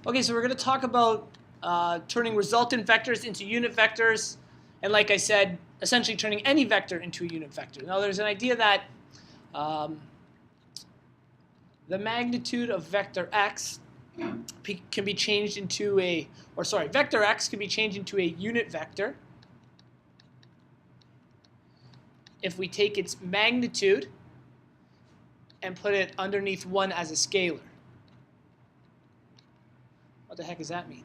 Okay, so we're going to talk about turning resultant vectors into unit vectors, and like I said, essentially turning any vector into a unit vector. Now there's an idea that the magnitude of vector x can be changed into vector x can be changed into a unit vector if we take its magnitude and put it underneath 1 as a scalar. What the heck does that mean?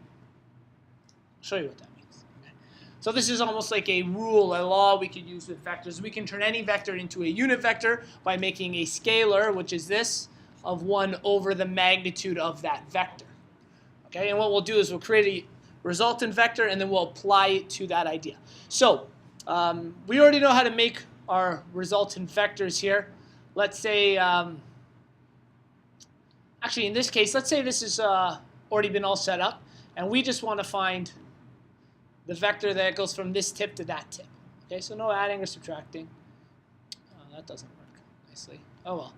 I'll show you what that means. Okay. So this is almost like a rule, a law we could use with vectors. We can turn any vector into a unit vector by making a scalar, which is this, of 1 over the magnitude of that vector. Okay, and what we'll do is we'll create a resultant vector and then we'll apply it to that idea. So we already know how to make our resultant vectors here. Let's say, actually in this case, let's say this is already been all set up, and we just want to find the vector that goes from this tip to that tip. Okay, so no adding or subtracting. That doesn't work nicely. Oh well.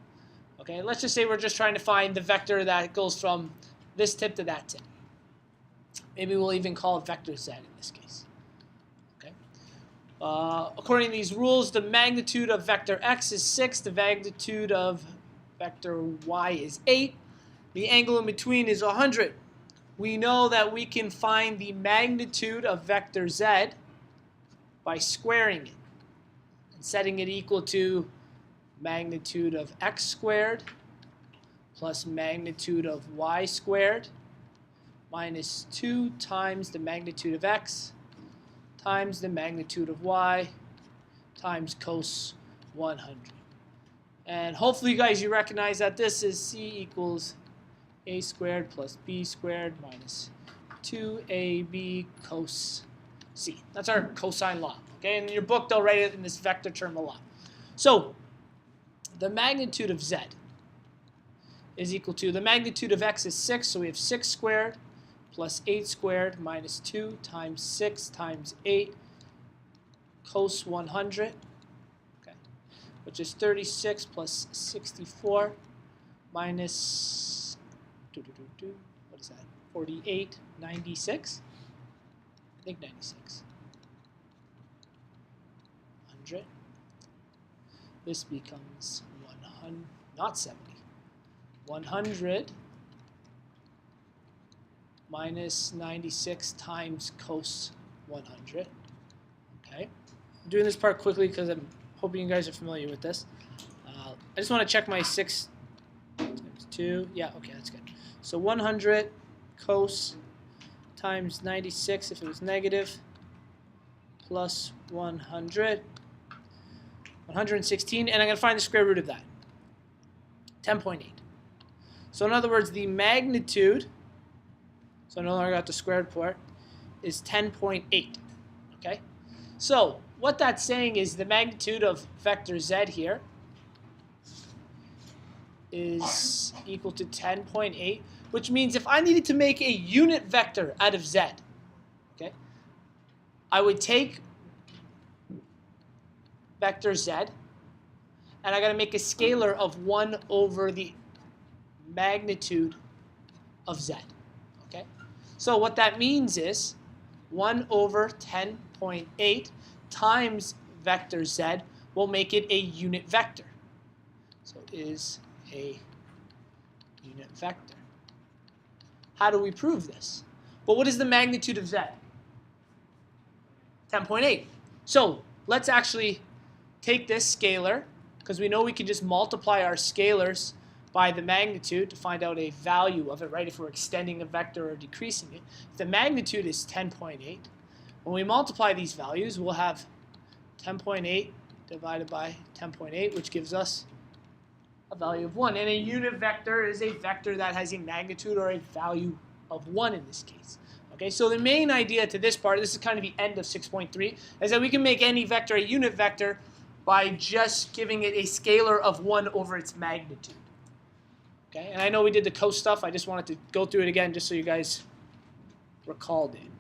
Okay, let's just say we're just trying to find the vector that goes from this tip to that tip. Maybe we'll even call it vector z in this case. Okay. According to these rules, the magnitude of vector x is 6. The magnitude of vector y is 8. The angle in between is 100. We know that we can find the magnitude of vector z by squaring it and setting it equal to magnitude of x squared plus magnitude of y squared minus 2 times the magnitude of x times the magnitude of y times cos 100. And hopefully, guys, you recognize that this is c equals a squared plus b squared minus 2ab cos c. That's our cosine law. Okay, in your book, they'll write it in this vector term a lot. So the magnitude of z is equal to, the magnitude of x is 6, so we have 6 squared plus 8 squared minus 2 times 6 times 8 cos 100, okay, which is 36 plus 64 minus, what is that, 48, 96? I think 96. 100. This becomes 100, not 70. 100 minus 96 times cos 100. Okay. I'm doing this part quickly because I'm hoping you guys are familiar with this. I just want to check my 6 times 2. Yeah, okay, that's good. So 100 cos times 96 if it was negative plus 100. 116, and I'm going to find the square root of that. 10.8. So in other words, the magnitude, so I no longer got the squared part, is 10.8. Okay? So what that's saying is the magnitude of vector z here is equal to 10.8, which means if I needed to make a unit vector out of z, okay, I would take vector z, and I got to make a scalar of 1 over the magnitude of z. Okay, so what that means is 1 over 10.8 times vector z will make it a unit vector. So it is a unit vector. How do we prove this? Well, what is the magnitude of z? 10.8. So let's actually take this scalar, because we know we can just multiply our scalars by the magnitude to find out a value of it, right, if we're extending a vector or decreasing it. If the magnitude is 10.8, when we multiply these values, we'll have 10.8 divided by 10.8, which gives us a value of 1. And a unit vector is a vector that has a magnitude or a value of 1 in this case. Okay, so the main idea to this part, this is kind of the end of 6.3, is that we can make any vector a unit vector by just giving it a scalar of 1 over its magnitude. Okay, and I know we did the cos stuff. I just wanted to go through it again just so you guys recalled it.